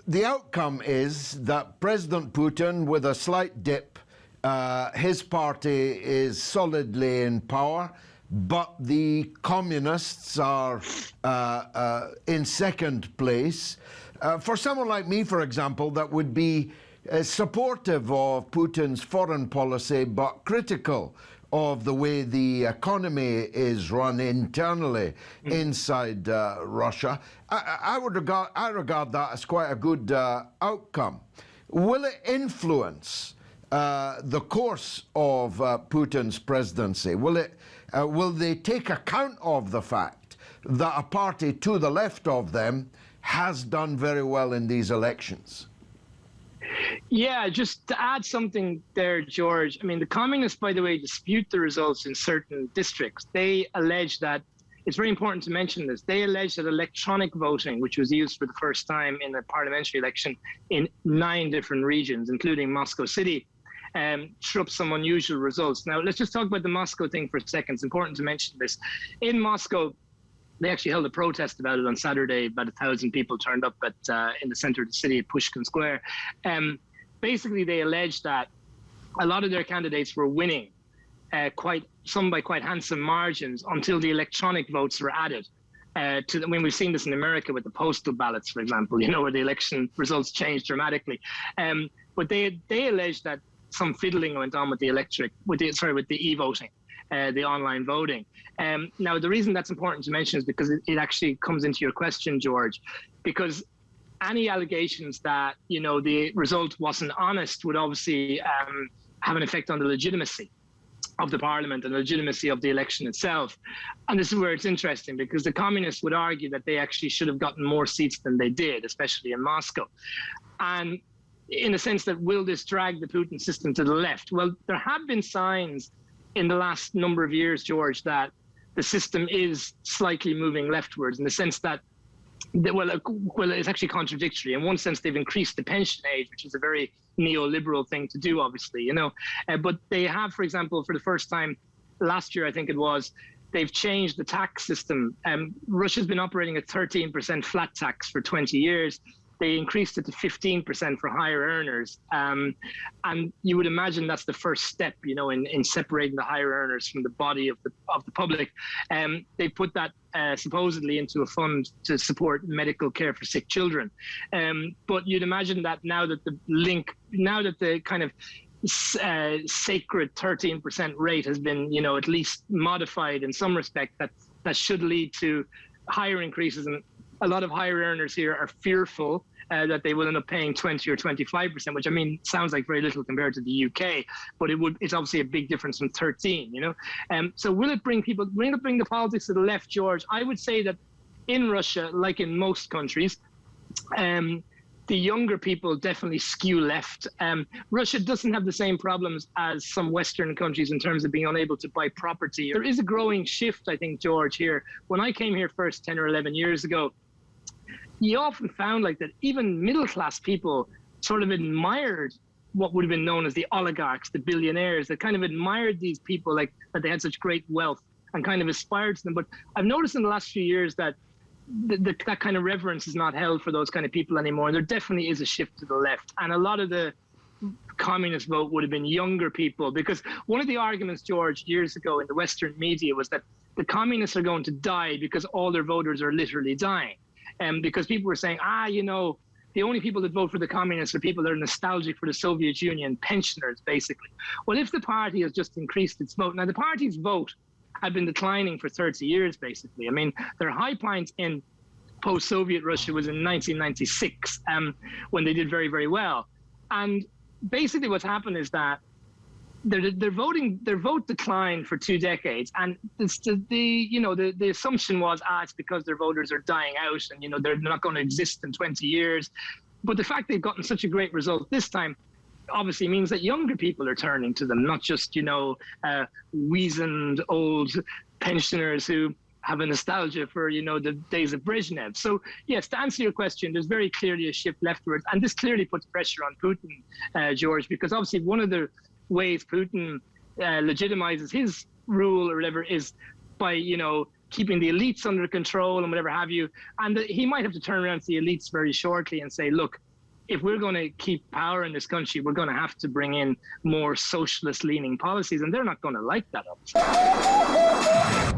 the outcome is that President Putin, with a slight dip, his party is solidly in power, but the communists are in second place. For someone like me, for example, that would be supportive of Putin's foreign policy, but critical of the way the economy is run internally inside Russia, I regard that as quite a good outcome. Will it influence the course of Putin's presidency? Will they take account of the fact that a party to the left of them has done very well in these elections? Yeah, just to add something there, George. I mean, the communists, by the way, dispute the results in certain districts. They allege that, it's very important to mention this, they allege that electronic voting, which was used for the first time in a parliamentary election in 9 different regions, including Moscow City, trumps some unusual results. Now, let's just talk about the Moscow thing for a second. It's important to mention this. In Moscow, they actually held a protest about it on Saturday. About 1,000 people turned up in the center of the city at Pushkin Square. Basically, they alleged that a lot of their candidates were winning, some by quite handsome margins, until the electronic votes were added. We've seen this in America with the postal ballots, for example, where the election results changed dramatically. But they alleged that some fiddling went on with the e-voting. The online voting. Now, the reason that's important to mention is because it actually comes into your question, George, because any allegations that, the result wasn't honest would obviously have an effect on the legitimacy of the parliament and the legitimacy of the election itself. And this is where it's interesting, because the communists would argue that they actually should have gotten more seats than they did, especially in Moscow. And in a sense that, will this drag the Putin system to the left? Well, there have been signs in the last number of years, George, that the system is slightly moving leftwards, in the sense that, it's actually contradictory. In one sense, they've increased the pension age, which is a very neoliberal thing to do, obviously, but they have, for example, for the first time last year, I think it was, they've changed the tax system. Russia's been operating at 13% flat tax for 20 years. They increased it to 15% for higher earners. And you would imagine that's the first step, in separating the higher earners from the body of the public. They put that supposedly into a fund to support medical care for sick children. But you'd imagine that now that the kind of sacred 13% rate has been, at least modified in some respect, that should lead to higher increases. And a lot of higher earners here are fearful that they will end up paying 20 or 25%, which sounds like very little compared to the UK, but it's obviously a big difference from 13, So will it bring the politics to the left, George? I would say that in Russia, like in most countries, the younger people definitely skew left. Russia doesn't have the same problems as some Western countries in terms of being unable to buy property. There is a growing shift, I think, George, here. When I came here first 10 or 11 years ago, you often found that even middle-class people sort of admired what would have been known as the oligarchs, the billionaires, that kind of admired these people, that they had such great wealth and kind of aspired to them. But I've noticed in the last few years that that kind of reverence is not held for those kind of people anymore. And there definitely is a shift to the left. And a lot of the communist vote would have been younger people, because one of the arguments, George, years ago in the Western media was that the communists are going to die because all their voters are literally dying. Because people were saying, the only people that vote for the communists are people that are nostalgic for the Soviet Union, pensioners, basically. Well, if the party has just increased its vote, now the party's vote had been declining for 30 years, basically. Their high point in post-Soviet Russia was in 1996, when they did very, very well. And basically what's happened is that their vote declined for 2 decades, and the assumption was it's because their voters are dying out, and they're not going to exist in 20 years. But the fact they've gotten such a great result this time obviously means that younger people are turning to them, not just weazened old pensioners who have a nostalgia for the days of Brezhnev. So yes, to answer your question, there's very clearly a shift leftwards, and this clearly puts pressure on Putin, George, because obviously one of the ways Putin legitimizes his rule or whatever is by keeping the elites under control and whatever have you. And he might have to turn around to the elites very shortly and say, look, if we're going to keep power in this country, we're going to have to bring in more socialist-leaning policies, and they're not going to like that, obviously.